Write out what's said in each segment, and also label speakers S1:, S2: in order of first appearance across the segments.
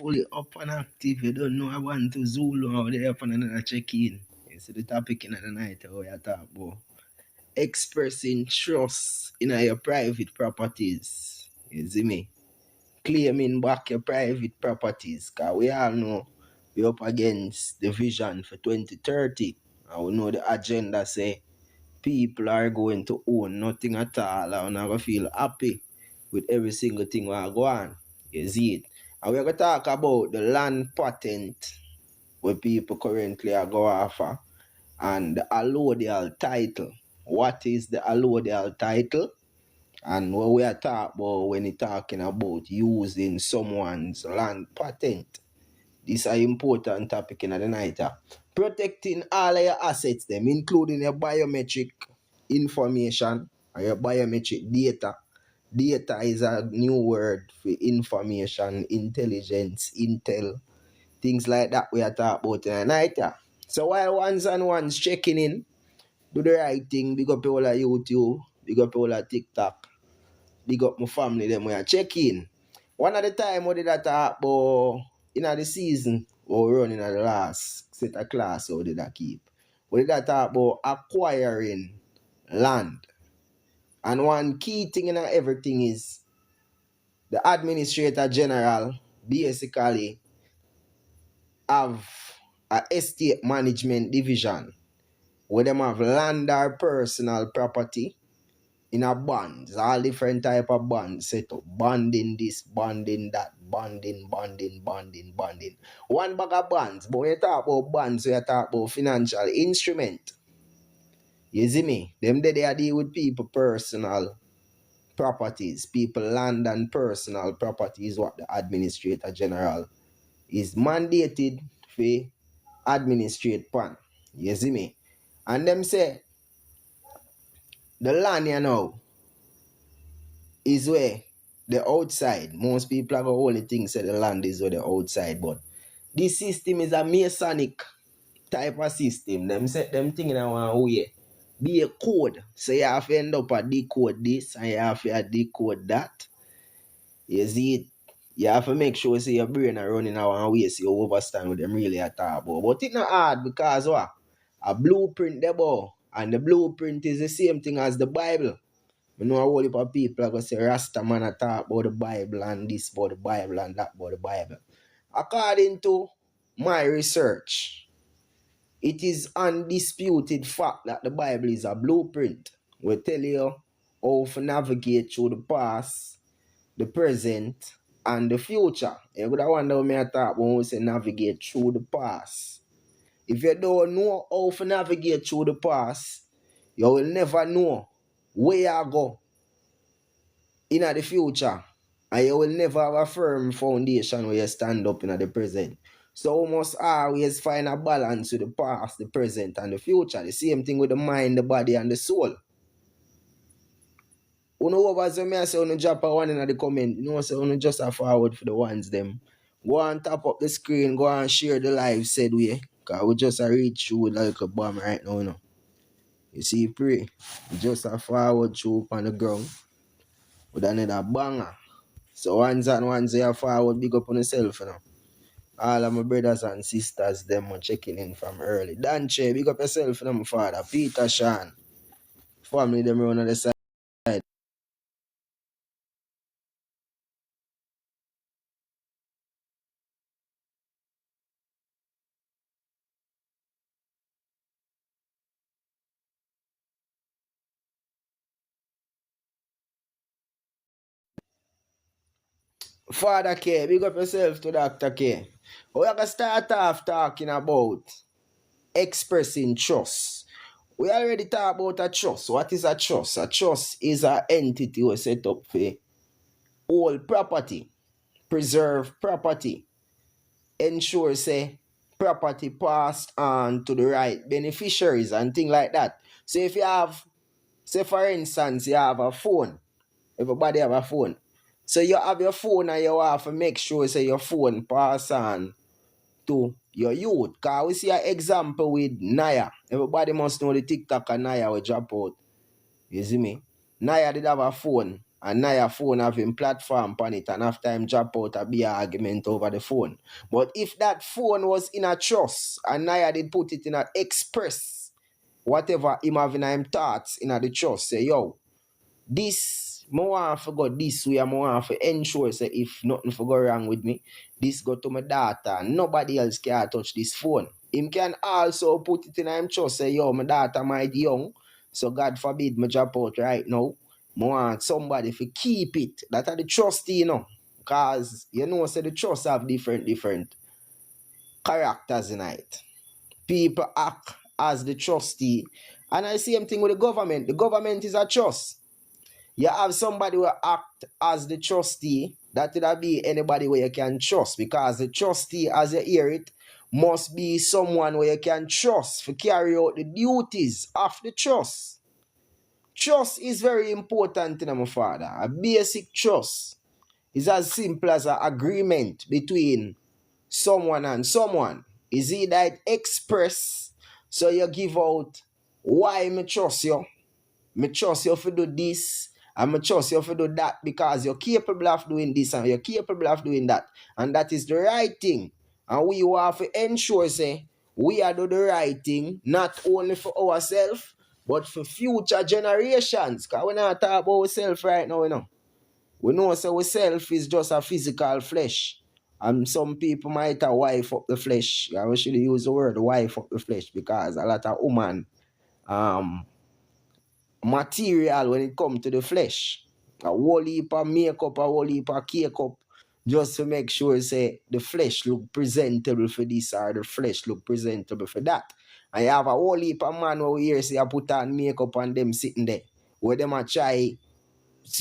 S1: fully up and active. You don't know I want to Zulu or they up on another check-in. You see the topic in the night how we are talking about expressing trust in your private properties. You see me? Claiming back your private properties. Because we all know we're up against the vision for 2030. And we know the agenda say people are going to own nothing at all and not going to feel happy with every single thing we are going. You see it? And we're going to talk about the land patent where people currently are going after and the allodial title. What is the allodial title? And what we are talking about when we're talking about using someone's land patent. This is an important topic in the night. Protecting all of your assets, them, including your biometric information or your biometric data. Data is a new word for information, intelligence, intel, things like that we are talking about in the night. So while ones and ones checking in, do the right thing, big up all at YouTube, big up all at TikTok, big up my family, them we are checking. One of the time we did that talk about in the season or running at the last set of class or did I keep. We did that talk about acquiring land. And one key thing in everything is the administrator general basically have a estate management division where them have land or personal property in a bonds, all different type of bonds set up. Bonding this, bonding that, bonding. One bag of bonds, but when you talk about bonds, you talk about financial instrument. You see me? Them they deal with people personal properties, people land and personal property is what the administrator general is mandated for administrate pan. You see me? And them say the land you know is where the outside. Most people have only think say the land is where the outside, but this system is a Masonic type of system. Them set them thing in one way. Be a code. So you have to end up a decode this and you have to decode that. You see it? You have to make sure your brain are running out one way so you understand what them really are talking about. But it's not hard because what? A blueprint there, boy. And the blueprint is the same thing as the Bible. You know a whole heap of people are going to say Rasta man a talk about the Bible and this about the Bible and that about the Bible. According to my research, it is undisputed fact that the Bible is a blueprint. We tell you how to navigate through the past, the present, and the future. You would wonder what I talk when we say navigate through the past. If you don't know how to navigate through the past, you will never know where you go in the future. And you will never have a firm foundation where you stand up in the present. So we must always find a balance with the past, the present, and the future. The same thing with the mind, the body, and the soul. You know what was me I say on drop a one in the comment. You know say on just a forward for the ones them. Go and tap up the screen, go and share the live said way. Cause we just a reach through like a bomb right now, you know. You see pray. Just a forward through on the ground. With another banger. So ones and ones they are forward, big up on yourself, you know. All of my brothers and sisters, them are checking in from early. Danche, big up yourself, you know, my father. Peter, Sean. Family, them around on the side. Father K, big up yourself to Dr. K. We are going to start off talking about expressing trust. We already talked about a trust. What is a trust? A trust is an entity we set up for hold property, preserve property, ensure say property passed on to the right beneficiaries and things like that. So if you have, say for instance, you have a phone. Everybody have a phone. So you have your phone and you have to make sure say your phone pass on to your youth. Because we see an example with Naya. Everybody must know the TikTok and Naya will drop out. You see me? Naya did have a phone and now your phone having platform on it, and after him drop out a be an argument over the phone. But if that phone was in a trust, and Naya did put it in a express, whatever him having him thoughts in a the trust, say, yo, this, I want to go this way, I want to ensure, say, if nothing for go wrong with me, this go to my data, nobody else can touch this phone. Him can also put it in him trust, say, yo, my data might young, so God forbid me drop out right now. I want somebody to keep it. That are the trustee, you know. Because, you know, say the trust have different characters in it. People act as the trustee. And I see same thing with the government. The government is a trust. You have somebody who act as the trustee. That would be anybody where you can trust. Because the trustee, as you hear it, must be someone where you can trust to carry out the duties of the trust. Trust is very important to my father. A basic trust is as simple as an agreement between someone and someone. Is it that express, so you give out why me trust you? Me trust you to do this, and me trust you to do that because you're capable of doing this and you're capable of doing that. And that is the right thing. And we have to ensure, say, we are doing the right thing, not only for ourselves, but for future generations. Because we're not talking about ourselves right now, you know. We know so ourselves is just a physical flesh. And some people might have wife up the flesh. I should use the word wife up the flesh because a lot of women material when it comes to the flesh. A whole heap of makeup, a whole heap of cake up, just to make sure say the flesh look presentable for this or the flesh look presentable for that. And you have a whole heap of man over here say I put on makeup and them sitting there. Where them a try.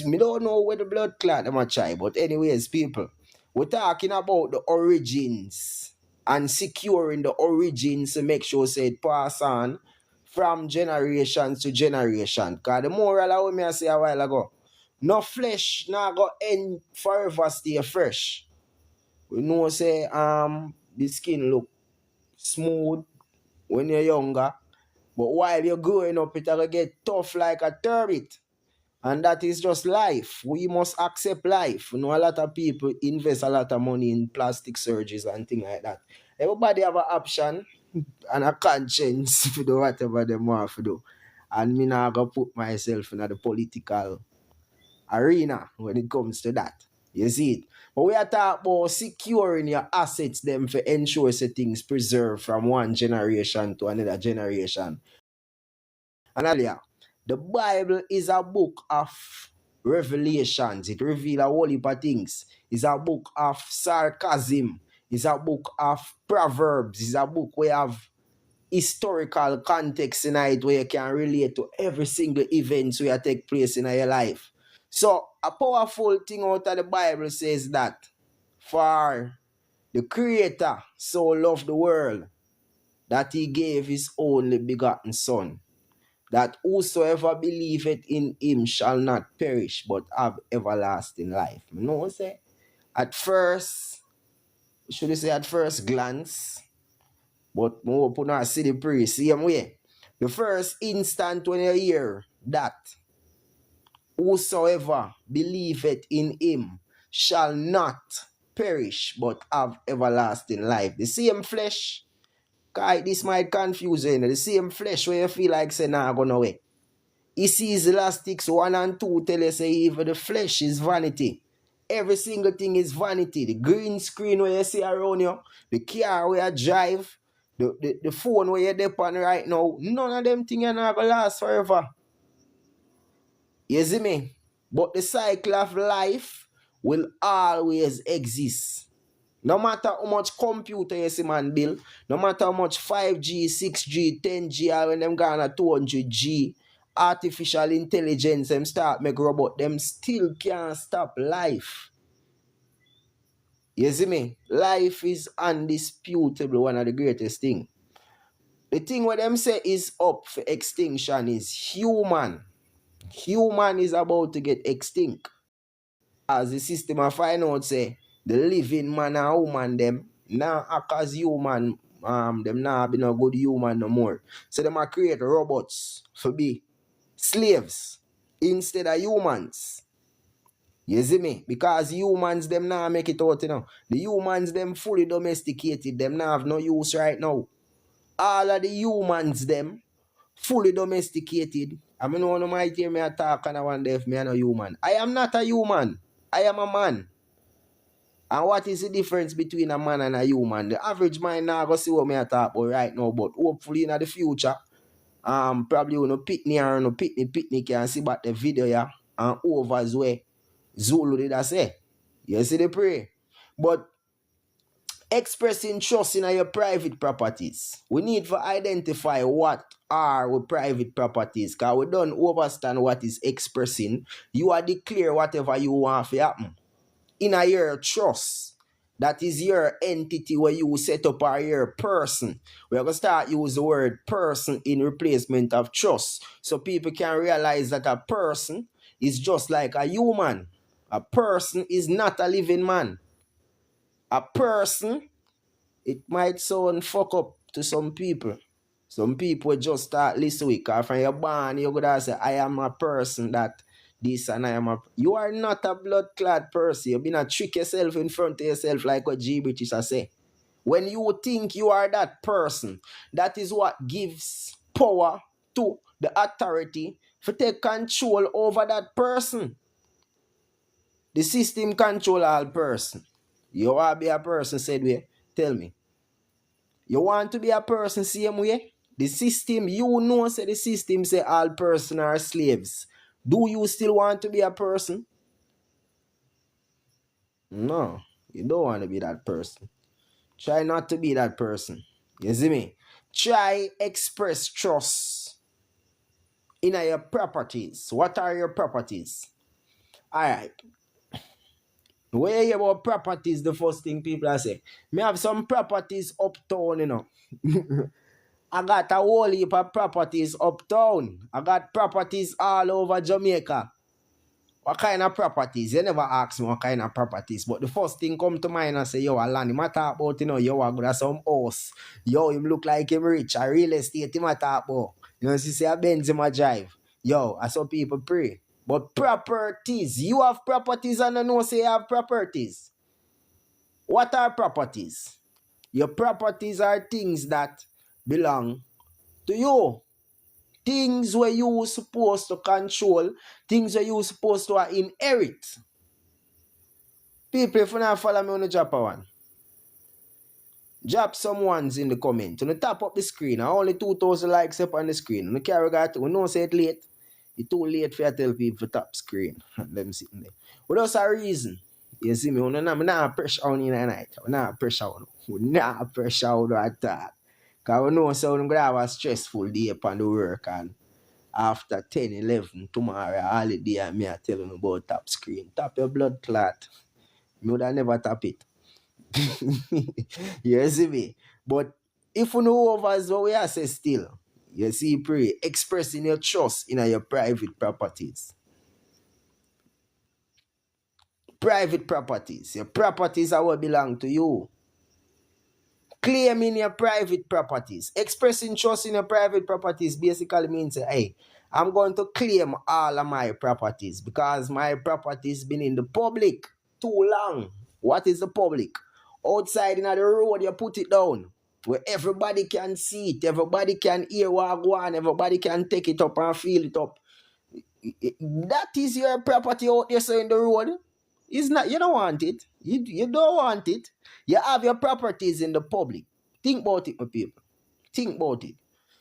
S1: Me don't know where the blood clot them a try, but anyways, people, we're talking about the origins and securing the origins to make sure say it pass on from generation to generation. Because the moral of what I say a while ago, no flesh not go end forever stay fresh. We know say the skin look smooth when you're younger, but while you're growing up, it'll get tough like a turbot. And that is just life. We must accept life. You know, a lot of people invest a lot of money in plastic surgeries and things like that. Everybody have an option and a conscience to do whatever they want to do. And me not gonna put myself in the political arena when it comes to that. You see it? But we are talking about securing your assets them for ensure say things preserved from one generation to another generation. And earlier, the Bible is a book of revelations. It reveals a whole heap of things. It's a book of sarcasm. It's a book of proverbs. It's a book where you have historical context in it where you can relate to every single event where take place in your life. So a powerful thing out of the Bible says that for the Creator so loved the world that he gave his only begotten Son, that whosoever believeth in him shall not perish but have everlasting life. You know what I say? At first, should I say at first glance, but more put not see the pre same way. The first instant when you hear that whosoever believeth in him shall not perish but have everlasting life. The same flesh, this might confuse you, the same flesh where you feel like say nah go nowhere. He sees elastics 1 and 2 tell you say even the flesh is vanity. Every single thing is vanity. The green screen where you see around you, the car where you drive, the phone where you're depending right now, none of them things are not going to last forever. You see me? But the cycle of life will always exist. No matter how much computer you see man build, no matter how much 5G, 6G, 10G, or when them gone at 200G, artificial intelligence, them start make robot, them still can't stop life. You see me? Life is undisputable, one of the greatest things. The thing what them say is up for extinction is human. Human is about to get extinct. As the system of find out say, the living man and woman them now act as human, them now be no good human no more. So them a create robots for be slaves instead of humans. You see me? Because humans them now make it out, you know. The humans them fully domesticated, them now have no use right now. All of the humans them fully domesticated. I mean, one of my hear me attack and I wonder if me are no human. I am not a human. I am a man. And what is the difference between a man and a human? The average man now go see what me talk about right now, but hopefully in the future, probably you know pitney or no pitney can see about the video yeah, and overs where Zulu did I say. You see the pray. But expressing trust in your private properties. We need to identify what are our private properties, because we don't understand what is expressing. You are declare whatever you want to happen. In your trust, that is your entity where you set up your person. We're going to start use the word person in replacement of trust. So people can realize that a person is just like a human. A person is not a living man. A person, it might sound fuck up to some people. Some people just start listening because from your born, you're going to say, I am a person that this and I am a... You are not a blood clad person. You've been a trick yourself in front of yourself like what G. British say. When you think you are that person, that is what gives power to the authority to take control over that person. The system control all person. You want to be a person, said we. Tell me. You want to be a person same way? The system, you know say the system say all person are slaves. Do you still want to be a person? No, you don't want to be that person. Try not to be that person. You see me? Try express trust in your properties. What are your properties? Alright. When you hear about properties, the first thing people are say, me have some properties uptown, you know. I got a whole heap of properties uptown. I got properties all over Jamaica. What kind of properties? You never ask me what kind of properties. But the first thing come to mind and say, yo, Alani, him a talk about, you know, yo, I got some house. Yo, him look like him rich. A real estate, him a talk about. You know, see, say a Benz him a drive. Yo, I saw people pray. But properties, you have properties and I know say you have properties. What are properties? Your properties are things that belong to you. Things where you supposed to control, things where you supposed to inherit. People, if you not follow me on the drop one, drop some ones in the comment. On the top of the screen, only 2,000 likes up on the screen. On the carry got, we know say it late. It's too late for you to tell people to top screen. Let me sit in there. But that's a reason. You see me, we not pressure on in the night. We not pressure on. We not pressure on at all. Because we know so we're going to have a stressful day upon the work and after 10, 11 tomorrow, holiday, and me I tell you about top screen. Tap your blood clot. Me would have never tap it. You see me? But if you know over what we are say still, you see, pray, expressing your trust in your private properties. Private properties. Your properties are what belong to you. Claiming your private properties. Expressing trust in your private properties basically means, hey, I'm going to claim all of my properties because my properties been in the public too long. What is the public? Outside in the road, you put it down where everybody can see it, everybody can hear what I go on, everybody can take it up and feel it up. That is your property out there so in the road. It's not, you don't want it. You don't want it. You have your properties in the public. Think about it, my people. Think about it.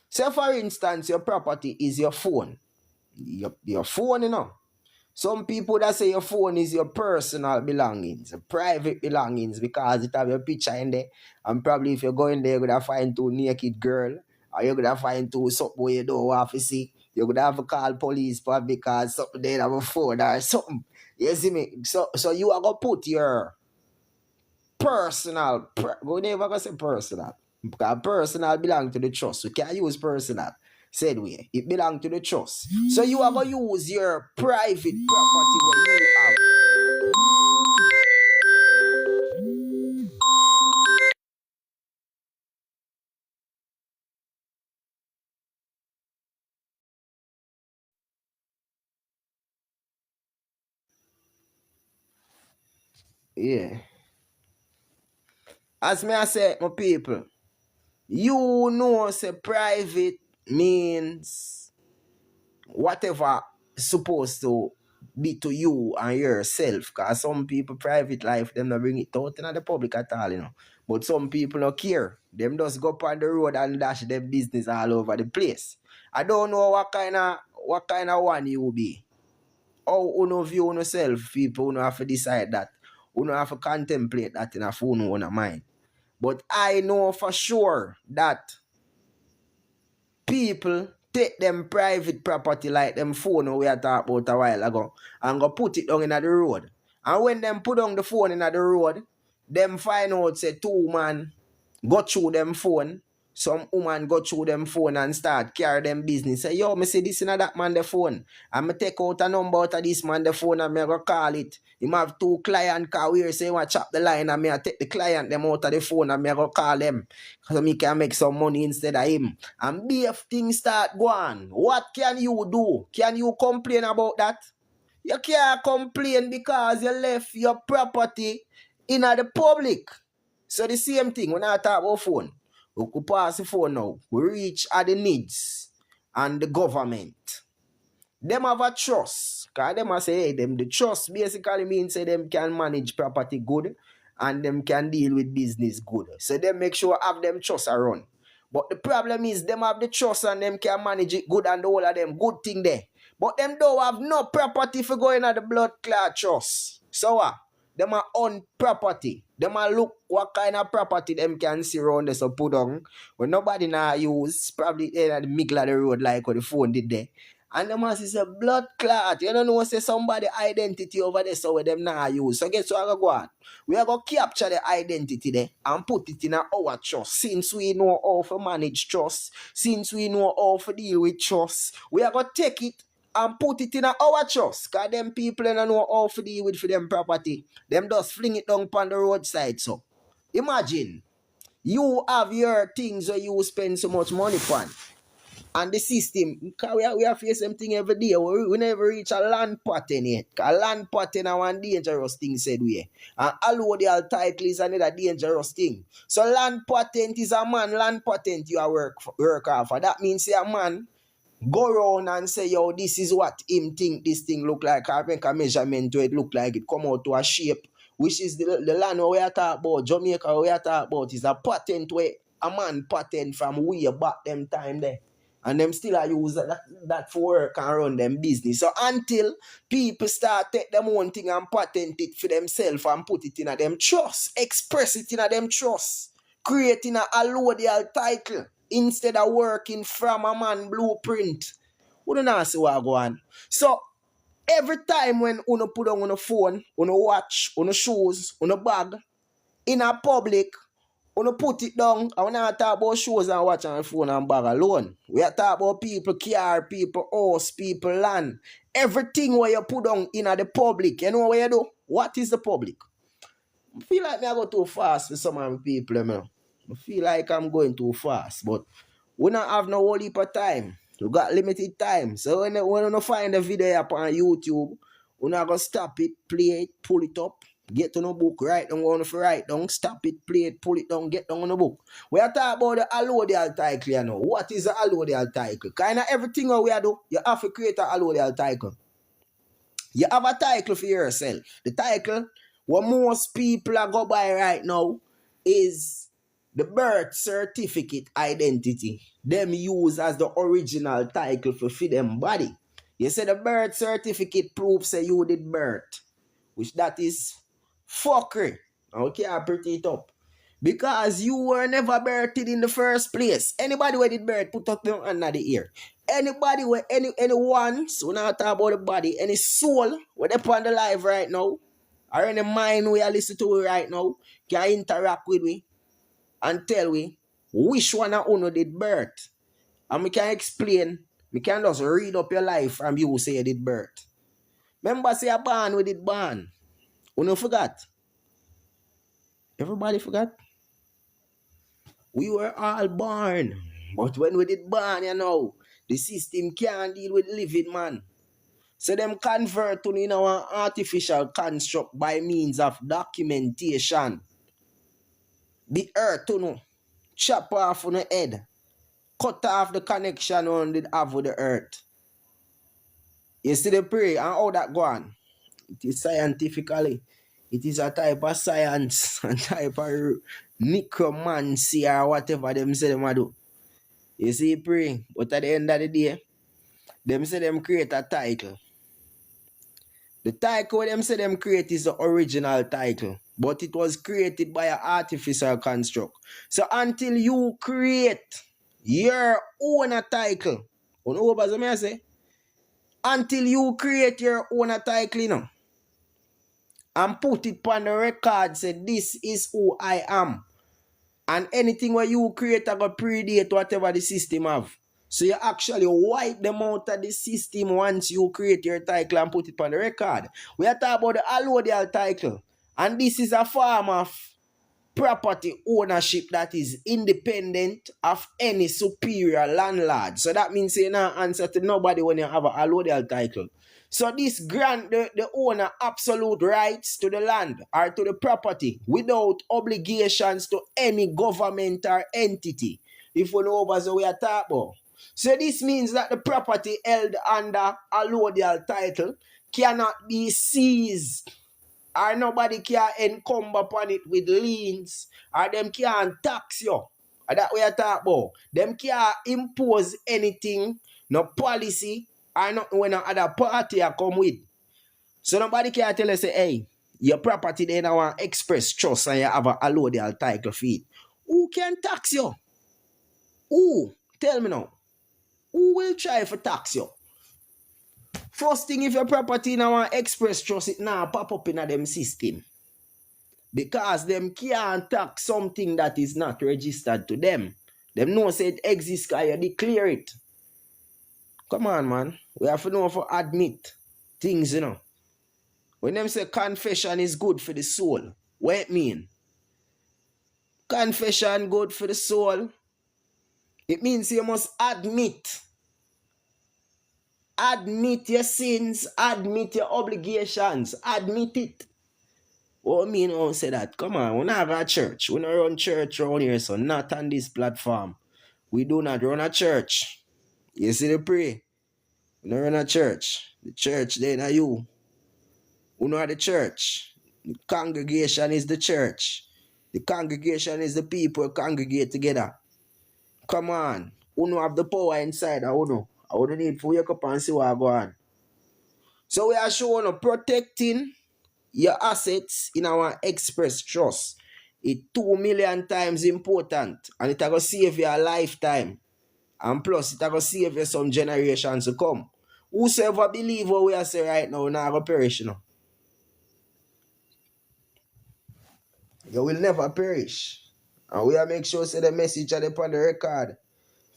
S1: Say, for instance, your property is your phone. Your phone, you know. Some people that say your phone is your personal belongings, your private belongings, because it have your picture in there. And probably if you're going there, you're going to find two naked girl, or you're going to find two something where you don't want to see. You're going to have to call police for because something there have a phone or something. You see me? So you are going to put your personal, we never going to say personal, because personal belong to the trust. We can't use personal. Said we, it belong to the trust. So you are going to use your private property where you have. Yeah. As me I say, my people, you know say private means whatever supposed to be to you and yourself. Cause some people private life, them not bring it out in the public at all, you know. But some people don't care. Them just go up on the road and dash their business all over the place. I don't know what kind of one you be. How you view yourself, people who have to decide that. You have to contemplate that in a phone on mind. But I know for sure that people take them private property like them phone we are talking about a while ago and go put it down in the road. And when them put down the phone in the road, them find out say two man go through them phone. Some woman go through them phone and start carry them business. Say, yo, me see this in that man the phone. And me take out a number out of this man the phone and me go call it. Him have two client cause we say want chop the line and me I take the client them out of the phone and me go call them. So me can make some money instead of him. And if things start going, what can you do? Can you complain about that? You can't complain because you left your property in the public. So the same thing when I talk about phone. We could pass the phone now. We reach at the needs and the government. Them have a trust. Because them say, hey, them the trust basically means say them can manage property good and them can deal with business good. So them make sure have them trust around. But the problem is them have the trust and them can manage it good and all of them good thing there. But them don't have no property for going at the blood clot trust. So what? Them are own property. Them are look what kind of property them can see around there so put on. When nobody now use, probably in the middle of the road like what the phone did there. And the man says a blood clot. You don't know say somebody identity over there so with them now use. So guess what I go on? We are going to capture the identity there and put it in our trust. Since we know how to manage trust, since we know how to deal with trust, we are going to take it and put it in our trust. Because them people don't know how to deal with for them property. Them just fling it down on the roadside. So imagine you have your things where you spend so much money on. And the system, because we are facing something every day. We never reach a land pattern yet. A land pattern is one dangerous thing, said we. And allodial title is another dangerous thing. So land patent is a man, land patent you are work off. That means say a man go around and say, yo, this is what him think this thing look like. I make a measurement to it look like it come out to a shape, which is the land where we are talking about, Jamaica where we are talking about, is a patent where a man patent from way back them time there. And them still are use that for work and run them business. So until people start take them own thing and patent it for themselves and put it in a them trust, express it in a them trust, creating a allodial title instead of working from a man blueprint. We don't know see what go on. So every time when you put on a phone, on a watch, on a shoes, on a bag, in a public, when you put it down, I want to talk about shows and watch on the phone and bag alone. We are talking about people car, people house, people land. Everything where you put down in the public, you know what you do? What is the public? I feel like I go too fast for some of the people, man. I feel like I'm going too fast, but we don't have no whole heap of time. We got limited time. So when you find a video up on YouTube, we're not going to stop it, play it, pull it up, get to no book, write down what you write down, stop it, play it, pull it down, get down on the book. We are talking about the allodial title, you know. What is the allodial title? Kind of everything we do, you have to create an allodial title. You have a title for yourself. The title, what most people are go by right now, is the birth certificate identity. Them use as the original title for them body. You say the birth certificate proves that you did birth, which that is fuckery. Okay, I pretty it up. Because you were never birthed in the first place. Anybody who did birth, put up them under the ear. Anybody where anyone's, when I talk about the body, any soul, where they on the live right now, or any mind we are listening to right now, can interact with me and tell we which one of you did birth. And we can explain, we can just read up your life from you say you did birth. Remember say a born, we did born. You forgot. Everybody forgot? We were all born. But when we did born, you know, the system can't deal with living, man. So them convert to in our artificial construct by means of documentation. The earth to know, chop off on the head, cut off the connection on the have with the earth. You see the pray and how that go on? It is scientifically. It is a type of science, a type of necromancy or whatever them say them do. You see pray, but at the end of the day, them say them create a title. The title them say them create is the original title, but it was created by an artificial construct. So until you create your own title, you know what I say? Until you create your own title, you know, and put it on the record, say this is who I am. And anything where you create a go predate whatever the system have. So you actually wipe them out of the system once you create your title and put it on the record. We are talking about the Allodial title. And this is a form of property ownership that is independent of any superior landlord. So that means you don't answer to nobody when you have a Allodial title. So this grant the owner absolute rights to the land or to the property without obligations to any government or entity. If we know what we are talking about. So this means that the property held under Allodial title cannot be seized, or nobody can encumber upon it with liens, or them can't tax you. And that we are talking about. Them can't impose anything, no policy, or nothing when no other party are come with. So nobody can tell us, say, hey, your property they now want express trust and you have a Allodial title feed. Who can tax you? Who? Tell me now. Who will try to tax you? First thing, if your property now want express trust, it now pop up in a them system. Because them can't tax something that is not registered to them. Them know say it exists because you declare it. Come on, man. We have to know for admit things, you know. When them say confession is good for the soul, what it mean? Confession good for the soul. It means you must admit. Admit your sins, admit your obligations, admit it. What I mean when I say that? Come on, we don't have a church. We don't run church around here, so not on this platform. We do not run a church. You see the pray? We don't run a church. The church then are you. We know the church. The congregation is the church. The congregation is the people who congregate together. Come on. We don't have the power inside. I don't need to wake up and see what go on. So we are showing protecting your assets in our express trust. It's 2 million times important, and it will save you a lifetime. And plus, it will save you some generations to come. Whosoever believe what we are saying right now, now go perish. You know? You will never perish. And we are make sure say the message are upon the record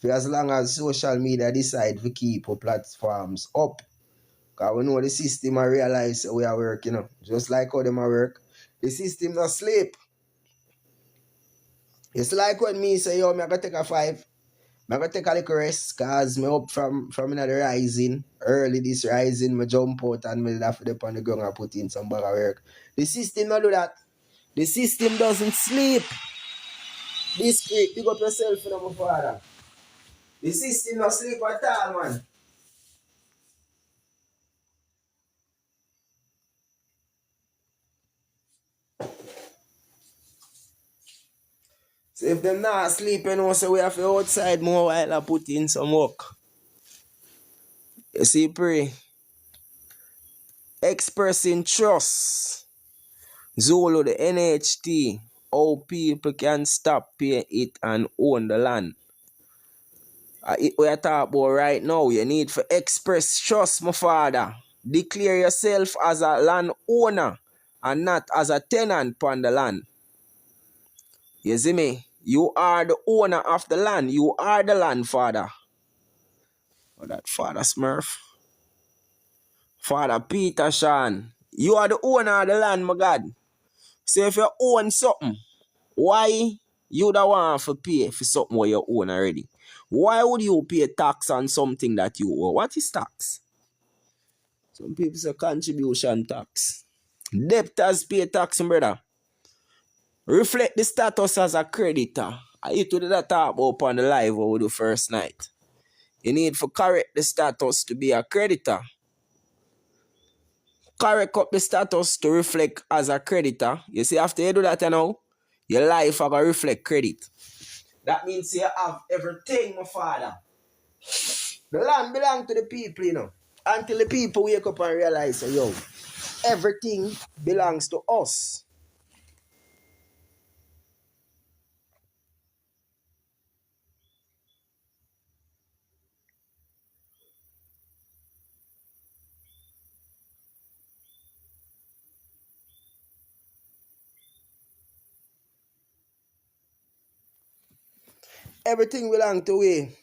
S1: for as long as social media decide to keep our platforms up. Because we know the system I realize we are working, you know. Just like how them are work. The system not sleep. It's like when me say, yo, I'm going to take a 5. I'm going to take a little rest because I'm up from the rising. Early this rising, I jump out and I have to dip on the ground and put in some bag of work. The system not do that. The system doesn't sleep. Discreet, pick up yourself, you know, my father. The system not sleep at all, man. So if them not sleeping, also we have to outside more while I put in some work. You see, pray. Expressing trust. Zulu, the NHT. How people can stop pay it and own the land. We are talking about right now. You need to express trust, my father. Declare yourself as a land owner and not as a tenant upon the land. You see me? You are the owner of the land. You are the land, father. Oh, that Father Smurf. Father Peter Sean. You are the owner of the land, my God. So if you own something, why you don't want to pay for something where you own already? Why would you pay tax on something that you own? What is tax? Some people say contribution tax. Debtors pay tax, brother. Reflect the status as a creditor. I used to do that talk about on the live over the first night. You need to correct the status to be a creditor. Correct up the status to reflect as a creditor. You see, after you do that, your life are going to reflect credit. That means you have everything, my father. The land belongs to the people, Until the people wake up and realize, everything belongs to us. Everything belongs to we.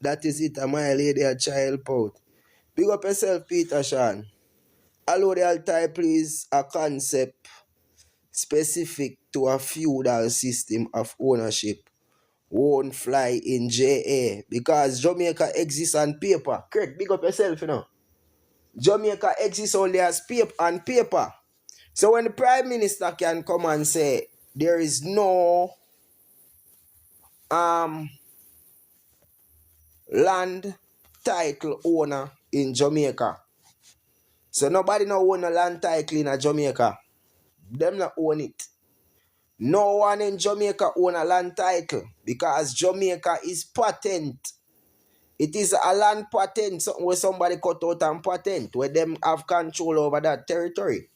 S1: That is it, my lady, a child pout. Big up yourself, Peter Sean. Allodial title is a concept specific to a feudal system of ownership. Won't fly in JA because Jamaica exists on paper. Correct, big up yourself, Jamaica exists only as paper on paper. So when the Prime Minister can come and say there is no land title owner in Jamaica. So nobody no own a land title in Jamaica. Them not own it. No one in Jamaica own a land title because Jamaica is patent. It is a land patent, something where somebody cut out and patent, where them have control over that territory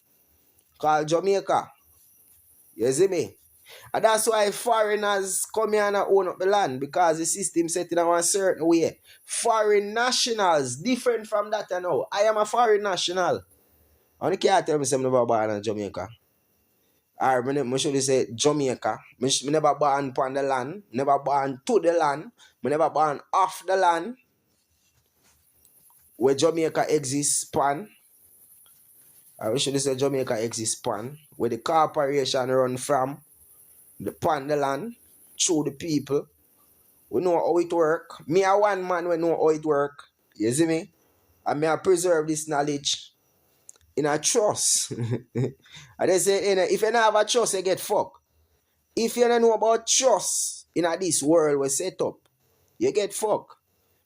S1: called Jamaica. You see me? And that's why foreigners come here and own up the land because the system set in a certain way. Foreign nationals, different from that, I am a foreign national. I can't tell me I'm never born in Jamaica. Or I should say Jamaica. I never born on the land, never born to the land, I never born off the land where Jamaica exists pan. I should say Jamaica exists pan, where the corporation run from, the pan the land, through the people. We know how it work. Me a one man we know how it work. You see me? And me a preserve this knowledge in a trust. And they say, if you don't have a trust, you get fucked. If you don't know about trust in this world we set up, you get fucked.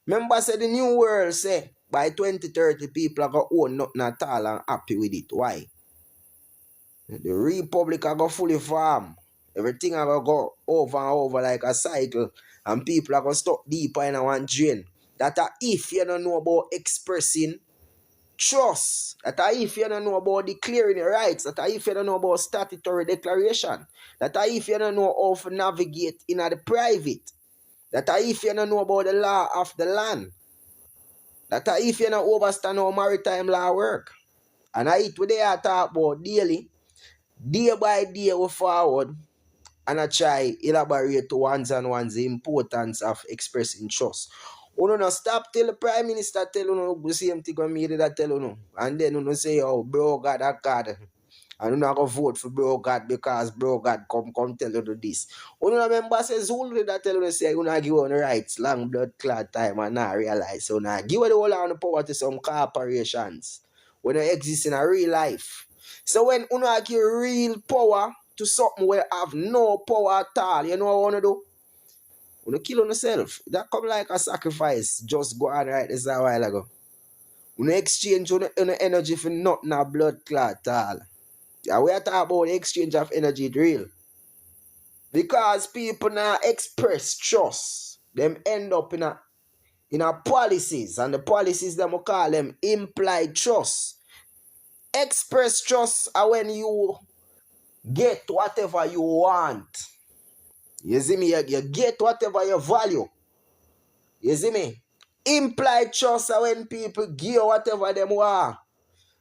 S1: Remember, say the new world say by 2030 people are going to own nothing at all and happy with it. Why? The Republic are going to fully farm. Everything are going to go over and over like a cycle. And people are going to stuck deeper in one drain. That if you don't know about expressing trust, that if you don't know about declaring your rights, that if you don't know about statutory declaration, that if you don't know how to navigate in the private, that if you don't know about the law of the land, that if you don't understand how maritime law work, and I talk about daily, day by day we forward, and I try elaborate to ones the importance of expressing trust. You don't stop till the Prime Minister tell you the same thing when me that tell you, and then you say, oh, bro God, that God. And you're not going to vote for bro God because bro God come tell you this. You remember say Zulu that tell you say you not give on the rights, long blood clot time and not realize. So now give the whole of the power to some corporations when they exist in a real life. So when you not give real power to something where have no power at all, you know what you want to do? You don't kill on yourself. That come like a sacrifice. Just go on right this a while ago. You exchange your energy for nothing a blood clot at all. Yeah, we are talking about the exchange of energy, it's real. Because people now express trust. Them end up in a policies. And the policies them we call them implied trust. Express trust are when you get whatever you want. You see me? You get whatever you value. You see me? Implied trust are when people give whatever them want.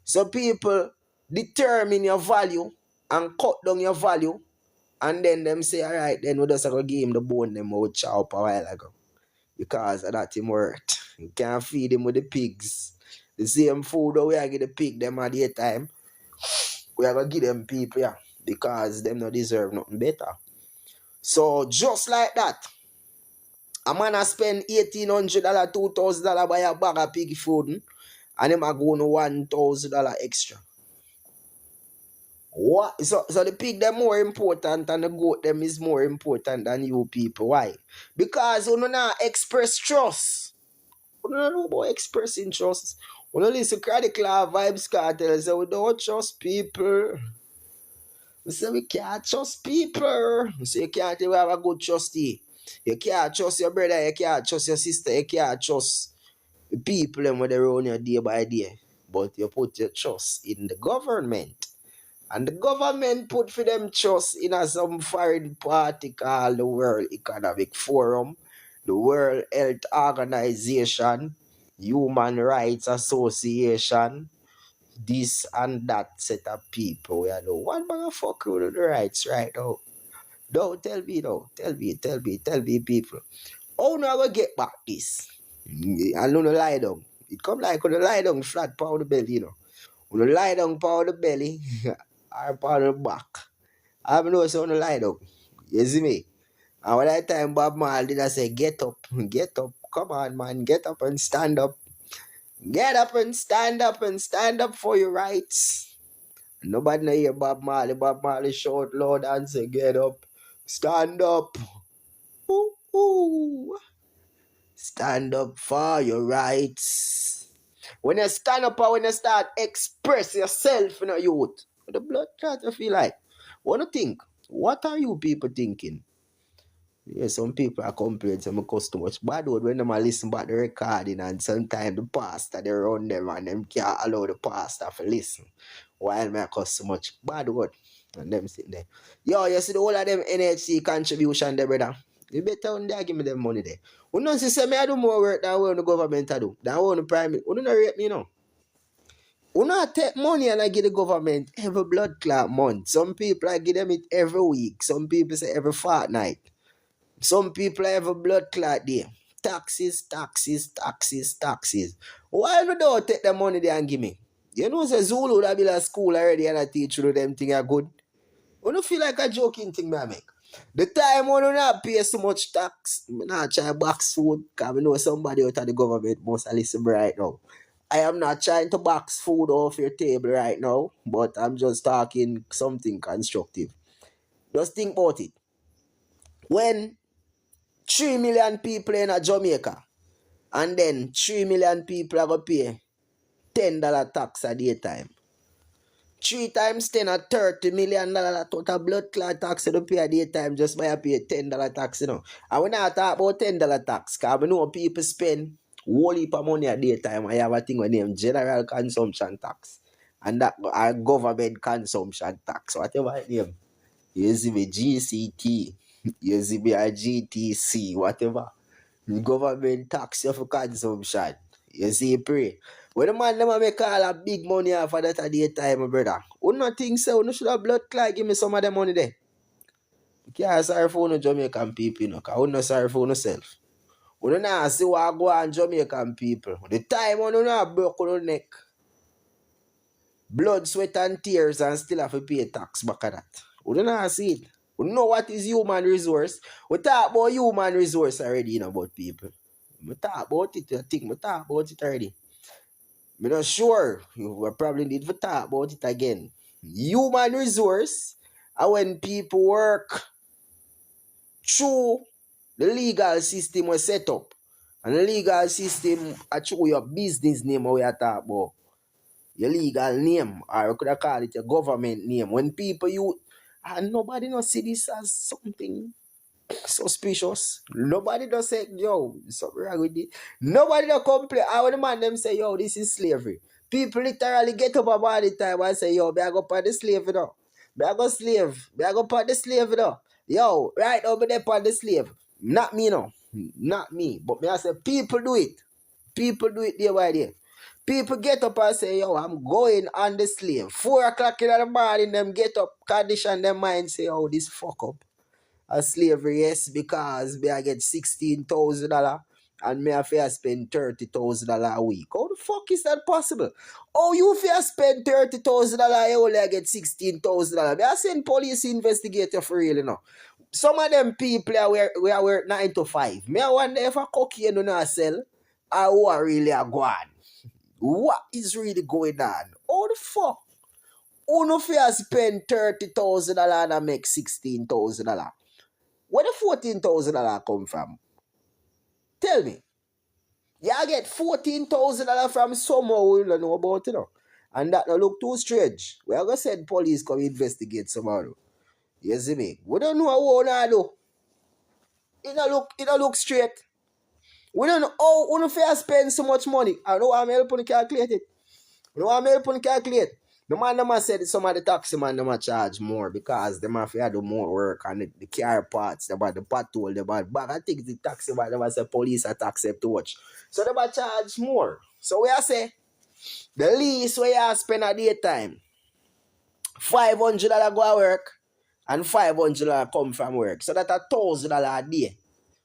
S1: So people determine your value and cut down your value. And then them say, all right, then we just go give him the bone them we chop a while ago. Because of that him hurt. You can't feed him with the pigs. The same food that we are give the pig them at the time. We are going to give them people, yeah. Because them not deserve nothing better. So just like that, a man a spend $1,800, $2,000 buy a bag of pig food. and them are going $1,000 extra. What? So the pig them more important and the goat them is more important than you people. Why? Because you not express trust. You don't know about expressing trust. You don't listen to the Cloud Vibes Cartel. So we don't trust people. We say we can't trust people. We say you can't even have a good trustee. You can't trust your brother. You can't trust your sister. You can't trust the people them when they run you day by day. But you put your trust in the government. And the government put for them trust in some foreign party called the World Economic Forum, the World Health Organization, Human Rights Association, this and that set of people. You know, what motherfucker with the rights right now? Don't tell me, no. Tell me, people. How now I go get back this? I don't lie down. It come like when you lie down flat pound the belly, you know. When you lie down pound the belly, or pound the back. I know so on the lie down. You see me? And when that time Bob Marley did I say, get up, come on man, get up and stand up. Get up and stand up for your rights. Nobody know hear Bob Marley. Bob Marley shout loud and say, get up, stand up. Ooh, ooh. Stand up for your rights. When you stand up and when you start express yourself in a youth, the blood clot you feel like. What do you think? What are you people thinking? Yeah, some people are complaining some cost too much bad word when them a listen back the recording and sometimes the pastor they run them and them can't allow the pastor to listen. While me cost so much bad word and them sitting there. Yo, you see the whole of them NHC contribution there, brother. You better on there give me them money there. You know say me I do more work than what the government I do. Than what the private. You don't rate me, you know. You not take money and I give the government every blood clot month. Some people I give them it every week. Some people say every fortnight. Some people have a blood clot there. Taxes. Why you don't take the money there and give me? You know, say Zulu would have been at school already and I teach you them things are good. You don't feel like a joking thing I make. The time when you not pay so much tax, I not try box food, because I know somebody out of the government must listen right now. I am not trying to box food off your table right now, but I'm just talking something constructive. Just think about it. When 3 million people in a Jamaica, and then 3 million people are going to pay $10 tax a day time. 3 times 10 are $30 million total blood clot tax to pay a day time just by pay $10 tax, you know. And we not talk about $10 tax, because we know people spend whole heap of money a day time. I have a thing with name general consumption tax. And that are government consumption tax, whatever it name. You see me GCT, you see me a GTC, whatever. The government tax you for consumption. You see, pray. When the man them a make all a big money off of that a day time, my brother. Who not think so? Who should have blood clot give me some of the money there? You can't sorry for no Jamaican people, you know, because who not sorry for yourself. Who not see what go on Jamaican people. The time when you not broke your neck, blood, sweat and tears and still have to pay tax back at that. Who not see it? We know what is human resource. We talk about human resource already, you know, about people. We talk about it, I think we talk about it already. I'm not sure. We probably need to talk about it again. Human resource are when people work through the legal system was set up. And the legal system are through your business name we are talking about. Your legal name, or you could have called it your government name. When people you and nobody not see this as something suspicious. Nobody does say, yo, something wrong with it. Nobody don't complain. I when the man them say, yo, this is slavery. People literally get up about the time and say, yo, me I go part the slave, you know. Me I go slave. Me I go part the slave, you know. Yo, right now me there part the slave. Not me, no. Not me. But me I say, people do it. People do it day by day. People get up and say, yo, I'm going on the slave. 4 o'clock in the morning, them get up, condition them mind, say, oh, this fuck up. A slavery, yes, because me I get $16,000 and me have to spend $30,000 a week. How the fuck is that possible? Oh, you have spend $30,000, you only get $16,000. Me I send police investigator for real, you know. Some of them people we are work 9 to 5. Me I wonder if a cocaine do not sell or who are really a guan.
S2: What is really going on? How the fuck? Uno fear spend $30,000 and make $16,000. Where the $14,000 come from? Tell me. You get $14,000 from somewhere we don't know about, And that don't look too strange. We are going to send police come investigate tomorrow. You see me? We don't know what we do. It don't look straight. We don't know how we fair spend so much money. I know I'm helping to calculate it. The man said some of the taxi man them charge more because them have to do more work and the car parts, them the patrol, them but I think the taxi man them say police are taxi too much. So them charge more. So we are say the least we are spend a daytime, $500 go to work and $500 come from work. So that's $1,000 a day.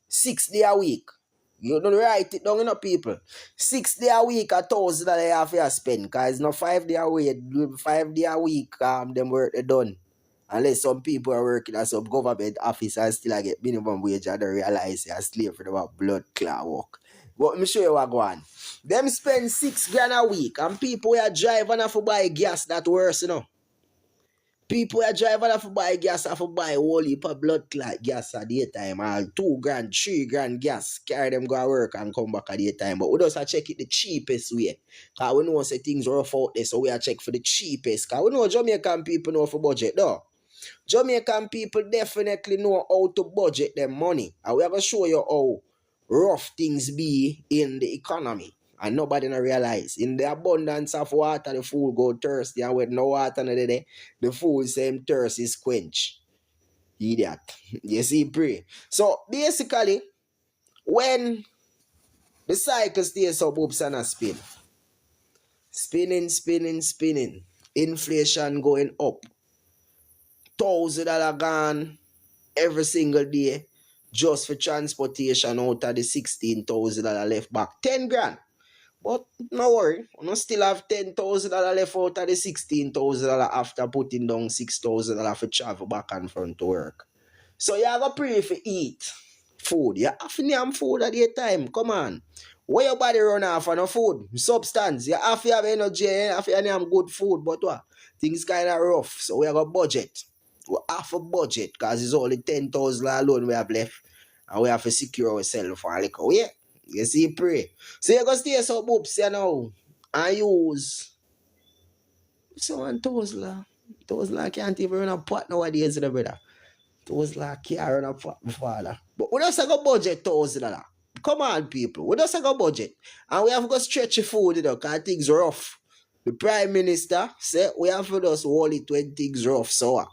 S2: 6 days a week. You don't write it down, people. 6 days a week, $1,000 you have to spend. Because it's not 5 days a week. 5 days a week, them work they done. Unless some people are working at some government office and still get minimum wage and don't realize they're slave for them blood clot work. But me show you what go on. Them spend $6,000 a week and people who are driving have to buy gas that worse, People are driving have to buy gas, have to buy a whole heap of blood clot gas at the time. All $2,000, $3,000 gas. Carry them go to work and come back at the time. But we just check it the cheapest way. Because we know say things rough out there, so we check for the cheapest. Because we know Jamaican people know for budget, though. Jamaican people definitely know how to budget their money. And we are going to show you how rough things be in the economy. And nobody no realize. In the abundance of water, the fool go thirsty. And with no water no day, the fool same thirst is quench. Idiot. You see, pray. So basically, when the cycle stays up, oops and a spin. Spinning. Inflation going up. $1,000 gone every single day just for transportation out of the $16,000 left back. $10,000. But no worry, we still have $10,000 left out of the $16,000 after putting down $6,000 for travel back and front to work. So you have to pray for eat food. You have to name food at the time. Come on. Where your body run off on no food, substance. You have to have energy, you have to name good food, but what? Things kind of rough. So we have a budget. We have a budget because it's only $10,000 alone we have left. And we have to secure ourselves for a little. Yeah. You see, pray. So you go stay so boops, and use someone $1,000. Can't even run a pot nowadays, brother. $1,000 can't run a pot, my father. But we just have a budget $1,000. Come on, people. We just have a budget. And we have to go stretch the food, because things rough. The Prime Minister said we have to just hold it when things rough, so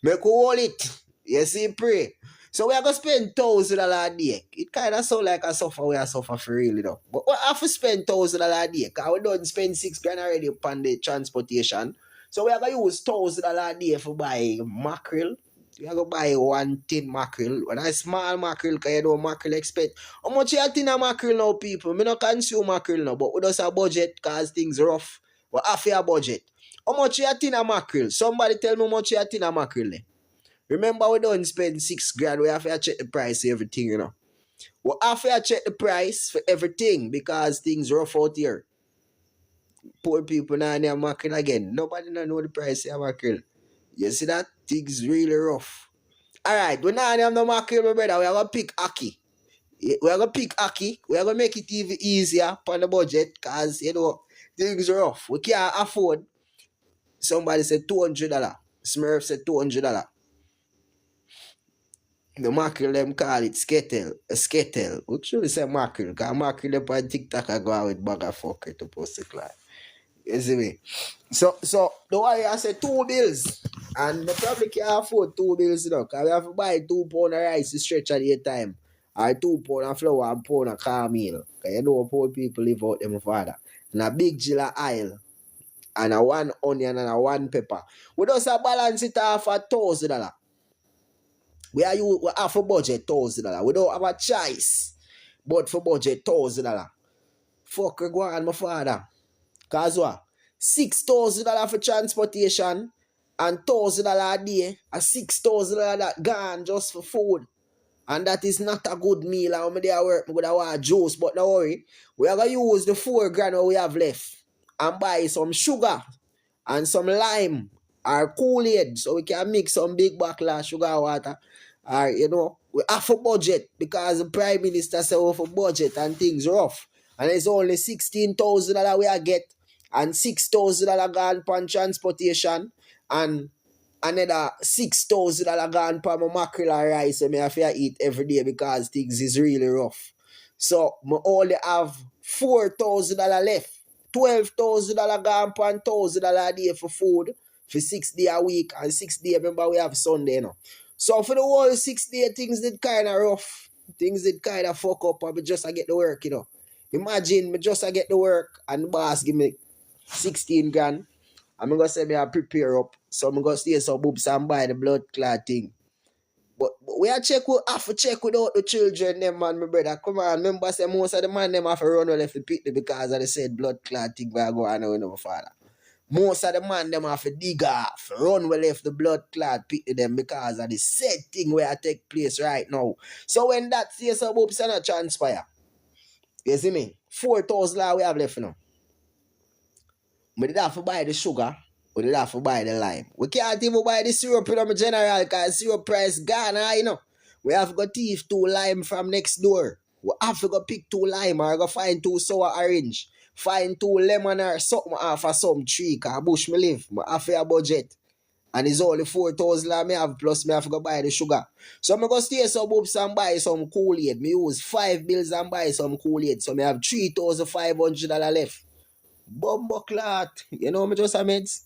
S2: make we hold it. You see, pray. So we are going to spend $1,000 a day. It kind of sound like a suffer we are suffer for real, But we have to spend $1,000 a day because we don't spend $6,000 already upon the transportation. So we are going to use $1,000 a day for buy mackerel. We are going to buy 1 tin mackerel. When I small mackerel, because you know mackerel expect. How much you tin a mackerel now, people? We don't consume mackerel now, but we just have budget because things rough. We have a budget. How much you tin a mackerel? Somebody tell me how much you tin a mackerel. Remember, we don't spend $6,000. We have to check the price of everything, We have to check the price for everything because things rough out here. Poor people now they are mackerel again. Nobody know the price of mackerel. You see that? Things really rough. Alright, we now have no mackerel, my brother. We are going to pick Aki. We are going to pick Aki. We are going to make it even easier on the budget because, things rough. We can't afford. Somebody said $200. Smurf said $200. The mackerel them call it skettle. A skettle. We should say mackerel. Because mackerel them on TikTok I go out with bag of fucker to post the class. You see me? So the worry I said $2 and the probably can't afford $2, because we have to buy 2 pounds of rice to stretch at the time. Or 2 pounds of flour and pound of cornmeal. Because you know poor people live out them father. And a big jill of oil. And a 1 onion and a 1 pepper. We just balance it off at $1,000. We have a budget $1,000. We don't have a choice but for budget $1,000. Fuck go on, my father. Cause what? $6,000 for transportation and $1,000 a day. A $6,000 that gone just for food. And that is not a good meal. I'm there work with our juice, but don't worry. We are gonna use the $4,000 we have left. and buy some sugar and some lime or Kool-Aid so we can mix some big bottle of sugar water. Or, we have a budget because the Prime Minister said we have a budget and things rough. And it's only $16,000 we are get and $6,000 gone for transportation and another $6,000 gone for my mackerel and rice so I have to eat every day because things is really rough. So I only have $4,000 left. $12,000 gone for $1,000 a day for food for 6 days a week and 6 days. Remember we have Sunday, So for the whole 6 days, things did kind of rough. Things did kind of fuck up and I just I get the work, Imagine me just I get the work and the boss give me 16 grand. I'm going to say me I prepare up. So I'm going to stay some boobs and buy the blood clot thing. But we have to check without the children, them man, my brother. Come on, remember say most of the man them have to run well if they pick them because of the said blood clot thing where I go on with my father. Most of the man them have to dig off, run well if the blood clot pick them because of the said thing where I take place right now. So when that says some boobs and transpire, you see me? 4,000 we have left now. We did have to buy the sugar. We did have to buy the lime. We can't even buy the syrup in my general because syrup price gone, We have to go thief 2 lime from next door. We have to go pick 2 lime or go find 2 sour orange. Find 2 lemon or something off of some tree because bush me live. I have a budget. And it's only 4,000 me have plus me have to go buy the sugar. So I'm going to stay some books and buy some Kool-Aid. Me use 5 bills and buy some Kool-Aid. So I have $3,500 left. Bumbo clot. Me just a meds.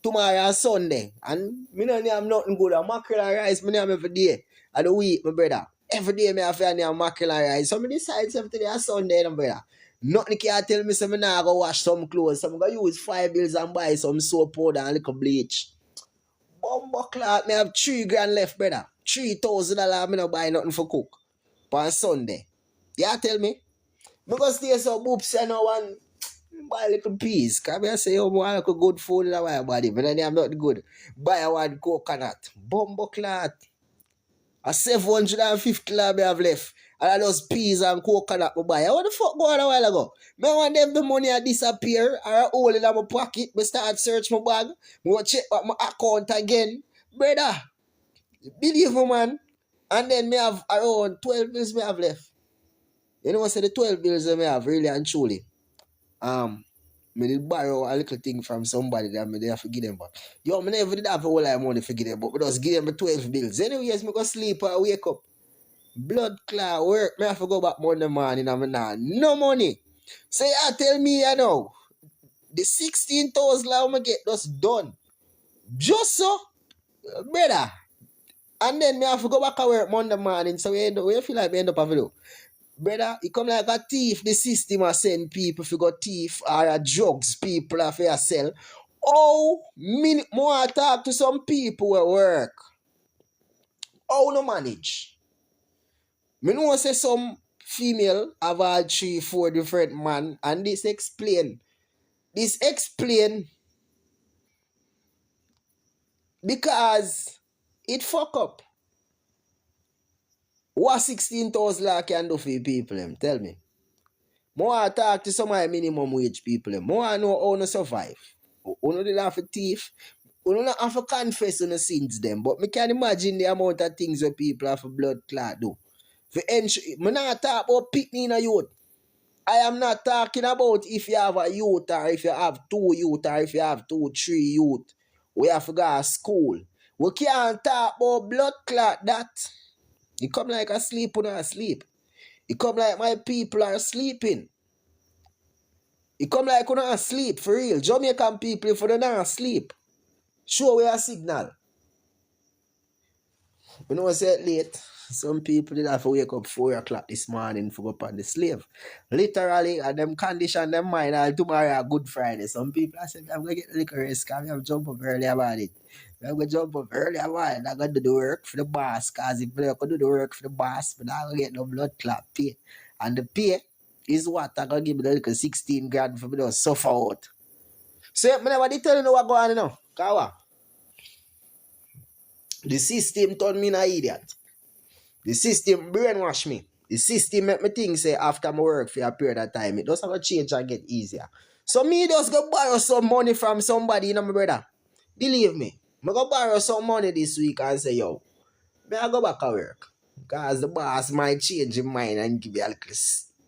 S2: Tomorrow is Sunday. And me don't have nothing good. A mackerel and rice, me have every day. Of the week, my brother. Every day me have to have mackerel and rice. So me decide today is Sunday, my brother. Nothing can tell me so me now go wash some clothes. So I'm going to use 5 bills and buy some soap powder and little bleach. Bumbo clot, me have 3 grand left, brother. $3,000 me not buy nothing for cook. On Sunday. Yeah, tell me. Because there's some boops and no one buy a little piece. Come here say, I want a good food in my body. But then I'm not good. Buy one coconut. Bumbo clot. A 750 I have left. And I just peas and coconut I buy. What the fuck go on a while ago? Me want them the money disappear or a hole in my pocket. Me start search my bag. Me want check my account again. Brother, believe me, man. And then me have around 12 bills me have left. You know what I say the 12 bills me have really and truly. Me did borrow a little thing from somebody that me they have to give them back. Yo, me never did have a whole lot of money to give them, but me just give them the 12 bills. Anyways, me go sleep or wake up. Blood clot work. Me have to go back Monday morning and me nah no money. So you tell me the 16,000 I me get just done. Just so, brother. And then me have to go back to work Monday morning. So we feel like we end up having to. Brother, it come like a thief. The system a send people if you got thief or a drugs people have to sell. Oh, more talk to some people at work. How no manage? Me know say some female have all 3-4 different man and this explain. This explain because it fuck up. What 16,000 can do for people them? Tell me. More talk to some of the minimum wage people them. More know how to survive. Uno did have a thief. Uno not have to confess on the sins them. But me can imagine the amount of things where people have a blood clot do. For me not talk about picking in a youth. I am not talking about if you have a youth or if you have 2 youth or if you have 2, 3 youth. We have to go to school. We can't talk about blood clot that. It come like asleep when I sleep. It come like my people are sleeping. It come like when I sleep for real. Jamaican people if they not sleep. Show we a signal. You know what's it late? Some people did have to wake up 4 o'clock this morning for go up on the slave. Literally, and them condition them mind and tomorrow a Good Friday. Some people I say, I'm going to get a little rest because I'm jump up early about it. I'm going to jump up early about it. I'm going to do the work for the boss because if I could do the work for the boss, but I'm going to get no blood clot pay. And the pay is what I'm going to give me the little 16 grand for me to suffer out. So, I never did tell you what going on now. Kawa. The system turned me an idiot. The system brainwash me. The system make me think say after my work for a period of time, it doesn't have to change and get easier. So me just go borrow some money from somebody, you know, my brother. Believe me. I go borrow some money this week and say, yo, may I go back to work? Because the boss might change his mind and give me a little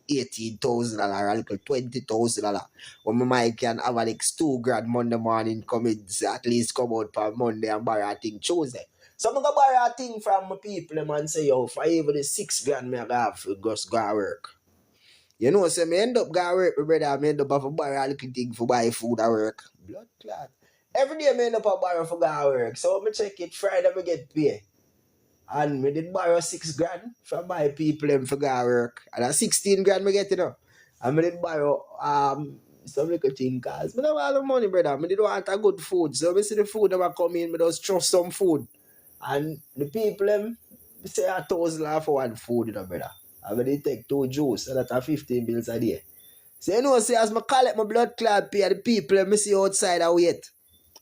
S2: $18,000 or a little $20,000. When my might can have a like 2 grand Monday morning come in, so at least come out for Monday and borrow a thing Tuesday. So I'm going to borrow a thing from my people and say, yo, for even the 6 grand I have to just go to work. You know, so me end up going work, my brother. I end up have to borrow a little thing for buy food at work. Blood clot. Every day I end up a borrow for go to work. So I check it Friday, I get paid. And me did borrow 6 grand from my people them for go to work. And a 16 grand me get, you know. And me did borrow some little thing cause me don't have the money, brother. Me did want a good food. So me see the food that come in, me just trust some food. And the people them say $1,000 for one food, you know, brother. And me did take 2 juice, so that are 15 bills a day. So you know, say as me collect my blood clot pay, the people them me see outside I wait.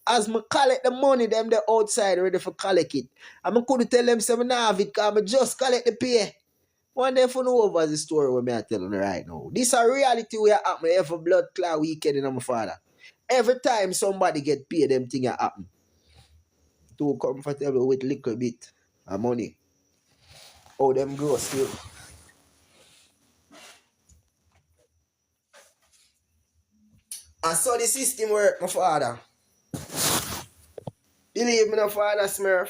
S2: As me collect the money, them the outside ready for collect it. And I couldn't tell them say me nah have it, cause I just collect the pay. One day for know over the story what me I telling you right now. This a reality where happen every blood clot weekend in my father. Every time somebody get paid, them thing a happen. Too comfortable with little bit of money. Oh, them grow still. And so the system work, my father. Believe me, my father Smurf.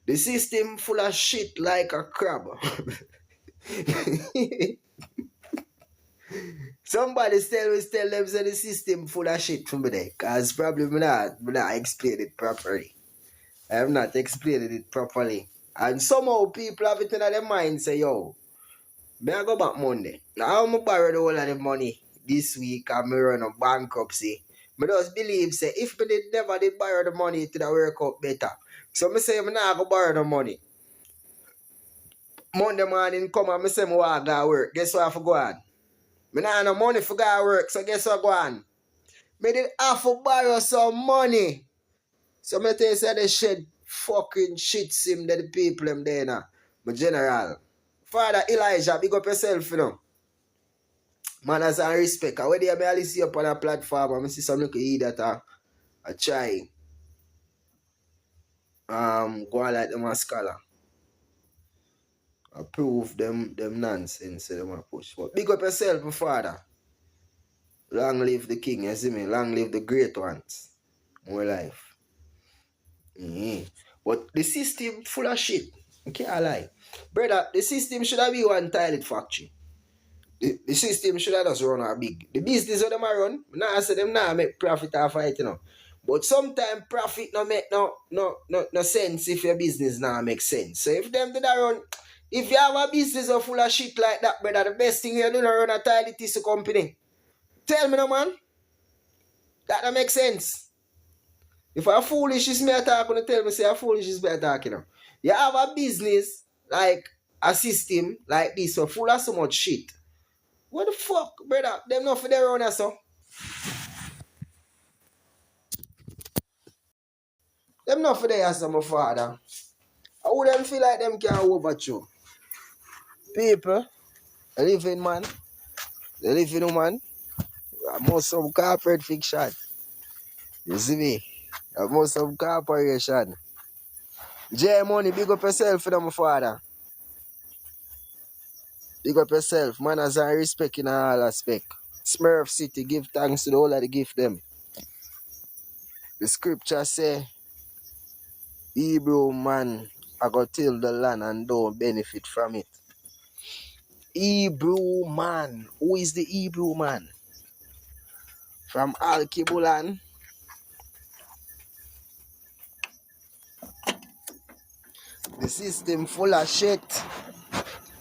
S2: The system full of shit like a crab. Somebody tell them say the system full of shit from me there. Cause probably me not explain it properly. I have not explained it properly. And somehow people have it in their mind say, yo, may I go back Monday? Now I'm borrow the whole of the money this week and me run a bankruptcy. I just believe say if me did never did borrow the money to the work out better. So I say I'm not go borrow the money. Monday morning come and I say I want to go work. Guess what I have to go on? I not have no money for go work, so guess what go on? I did have to borrow some money. So I tell you say they shed fucking shit sim that the people them there now. My general. Father Elijah, big up yourself, you know. Manners and respect. And when they may see up on a platform, I see some little idiot a try go on like them a scholar. Approve them nonsense so them a push. But big up yourself, my father. Long live the king, you see me? Long live the great ones. More life. But the system full of shit. I can't lie. Brother, the system should have been one toilet factory. The system should have just run a big. The business of them a run, now I say them now make profit off of it, you know. But sometimes profit no make no sense if your business now make sense. So if them did a run, if you have a business of full of shit like that, brother, the best thing you do is run a toilet tissue company. Tell me no man. That don't make sense. If a foolish is me talking, tell me say a foolish is me talking. You know. You have a business like a system like this, so full of so much shit. What the fuck, brother? Them not for their own, so. Them not for their so, my father. I wouldn't feel like them can overthrow. People, a living man, a living woman, most some corporate fiction. You see me? Most some corporation. J Money, big up yourself for them, my father. Big up yourself. Manners and respect in all aspect. Smurf City, give thanks to the whole of the gift them. The scripture say, Hebrew man, I go till the land and don't benefit from it. Hebrew man. Who is the Hebrew man? From Al Kibulan. The system full of shit.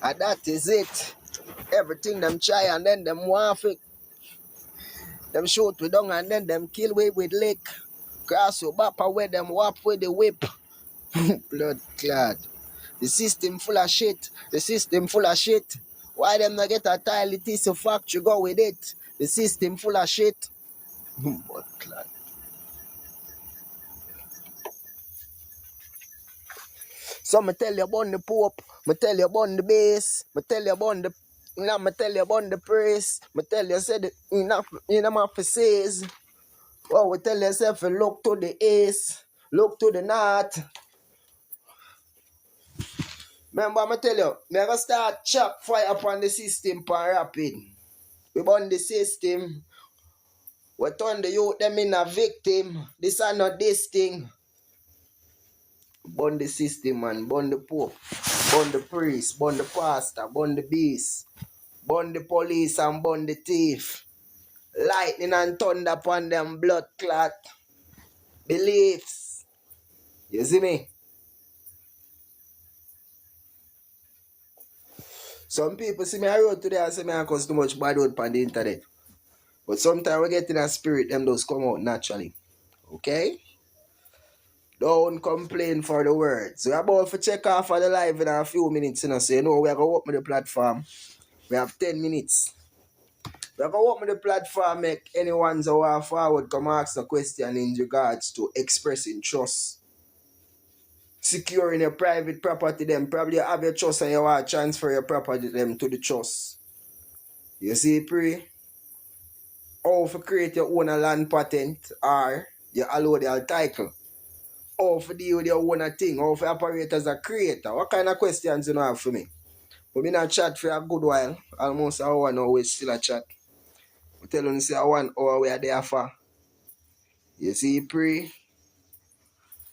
S2: And that is it. Everything them try and then them waff it. Them shoot we down and then them kill we with lick. Cross your back away them whap with the whip. Blood clot. The system full of shit. The system full of shit. Why them not get a tile tissue factory go with it? The system full of shit. Blood clot. So me tell you about the Pope, me tell you about the base, me tell you about the Now me tell you about the praise. Me tell you said in a map says. Oh, we tell yourself look to the east, look to the north. Remember, I tell you, me ever start chop fire upon the system for rapid. We burn the system. We turn the youth them in a victim. This are not this thing. Burn the system, man. Burn the pope. Burn the priest. Burn the pastor. Burn the beast. Burn the police and burn the thief. Lightning and thunder upon them blood clot beliefs. You see me? Some people see me I wrote today and say me I cause too much bad word on the internet. But sometimes we get in a spirit, them those come out naturally. Okay? Don't complain for the words. We're about to check off for the live in a few minutes, you know. So you know we're gonna open the platform. We have 10 minutes. We're gonna open the platform, make anyone's who are forward come ask a question in regards to expressing trust. Securing your private property, them probably have your trust and you want to transfer your property them to the trust. You see, pre? How to create your own land patent or your allodial title. How to deal with your own thing. How to operate as a creator. What kind of questions you know have for me? We've been a chat for a good while. Almost an hour now we still a chat. We tell you say 1 hour we are there for. You see, pre?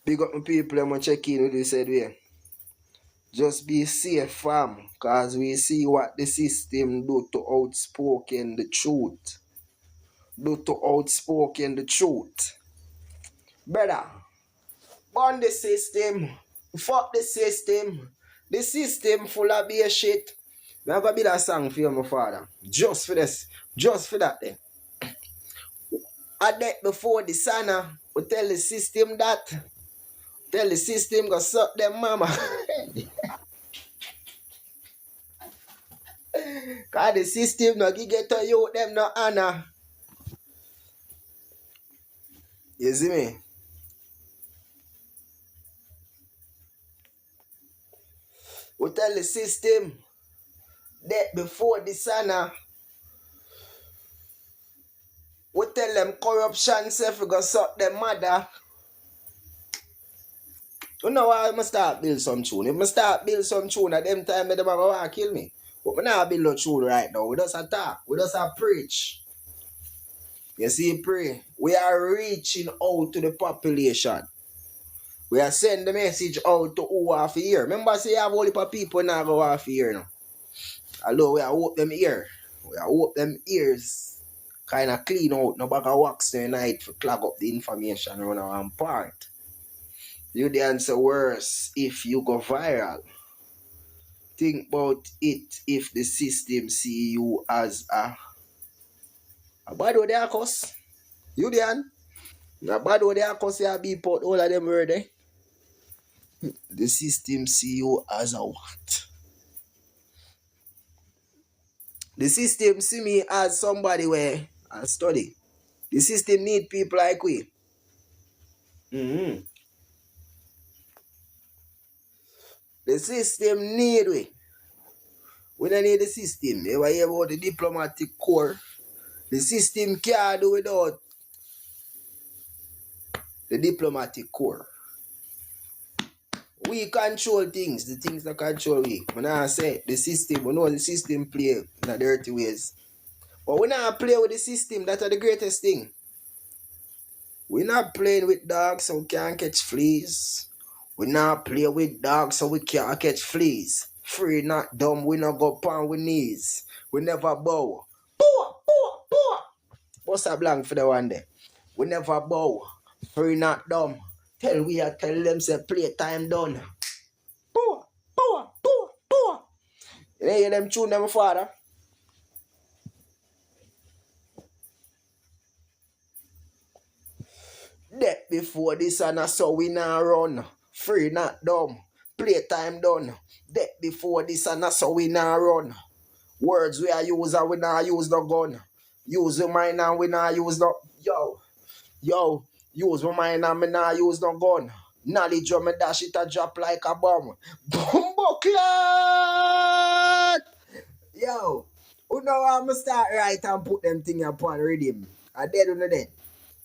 S2: Big up my people and check in with you said we. Just be safe, fam. Cause we see what the system do to outspoken the truth. Do to outspoken the truth. Brother, burn the system. Fuck the system. The system full of beer shit. I'm gonna build a song for you, my father. Just for this. Just for that then. A day before the sun, we tell the system that. Tell the system go suck them mama. Cause the system no get to you, them no honor. You see me? We tell the system that before the sun, we tell them corruption self go suck them mother. You know why I must start build some tune. If I start build some tune at them time, they want to kill me. But we not build no tune right now. We just attack. We just preach. You see, pray. We are reaching out to the population. We are sending the message out to who are here. Remember, say you have only people now go off here now. Although we are hope them ear. We are hope them ears kind of clean out. No bag of wax tonight to clog up the information around our part. You the answer worse if you go viral. Think about it if the system see you as a bad way they cause. You the a bad way they cause you be put all of them word eh? The system see you as a what? The system see me as somebody where I study. The system need people like we. Mm-hmm. The system need we. We don't need the system. You ever hear about the diplomatic corps? The system can't do without the diplomatic corps. We control things, the things that control we. When I say the system, we know the system play in the dirty ways. But we not play with the system, that's the greatest thing. We not playing with dogs so we can't catch fleas. We not play with dogs so we can't catch fleas. Free not dumb, we not go upon with knees. We never bow. Bow, bow, bow. What's that blank for the one day? We never bow. Free not dumb. Tell them say playtime done. Bow, bow, bow, bow. You hear them tune them father? Death before this and so we now run. Free not dumb. Playtime done. Death before this and so we now run. Words we are use and we not use no gun. Use your mind and we not use no. Yo. Use my mind and me not use no gun. Knowledge of me dash it a drop like a bomb. Bumbo clot! Yo. know I'm gonna start right and put them thing upon rhythm. I dead or not dead.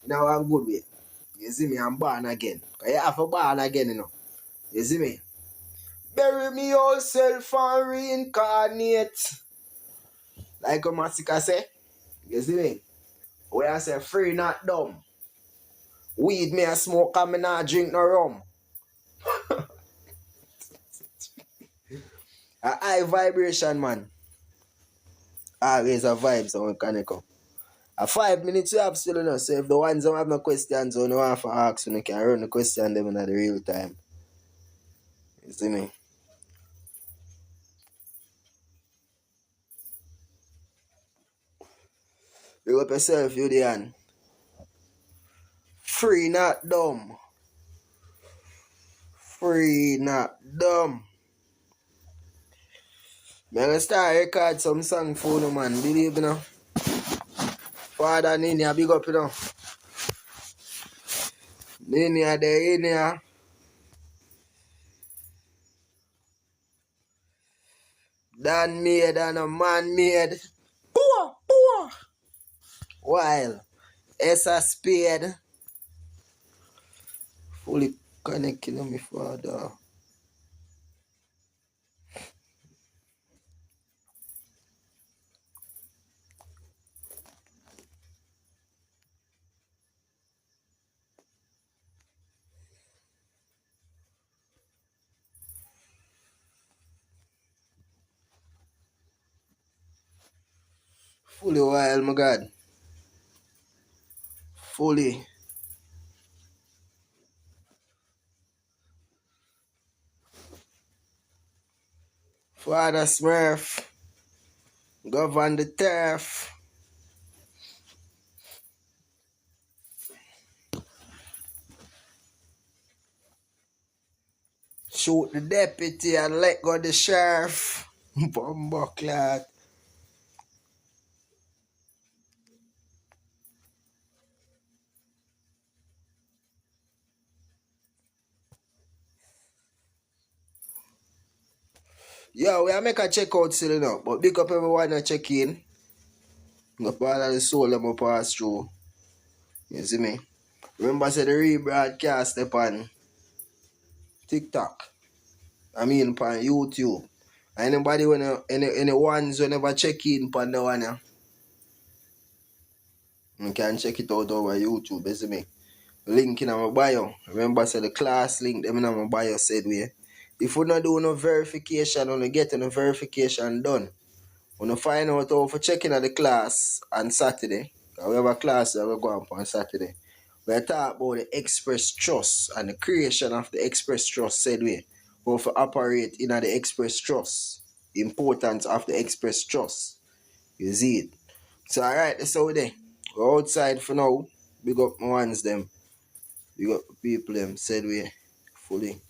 S2: Now I'm good with. You see me, I'm born again. Cause you have to born again, you know. You see me? Bury me yourself and reincarnate. Like a Masika say. You see me? Where I say free not dumb. Weed me a smoke and me not drink no rum. A high vibration, man. Always a vibe, so we can come. A 5 minutes you have still enough. So if the ones who have no questions or no want to ask, you can run the question them in the real time. You see me? Big up yourself, you Dian. Free not dumb. Free not dumb. Me gonna start record some song for you, man. Believe you know. Father Nini, big up you know. Nini there in here. Dan made and a man made. Poor, poor. While S a spade. Fully connected to me father. Fully wild, my God. Fully. Father Smurf. Govern the turf. Shoot the deputy and let go the sheriff. Bumbuckler. Yo, we make a check out still now, but big up everyone that check in. The part of the soul that I pass through. You see me? Remember say the rebroadcast upon TikTok. I mean upon YouTube. Anybody when any ones who never check in upon the one, you can check it out over YouTube, you see me? Link in my bio. Remember say the class link them in my bio said we. If we not do no verification, we get no verification done. When you find out how for checking at the class on Saturday, we have a class that we go on Saturday. We talk about the Express Trust and the creation of the Express Trust, said we. How to operate in the Express Trust. The importance of the Express Trust. You see it. So alright, that's how we there. We're outside for now. Big up my ones them. Big up the people them, said we fully.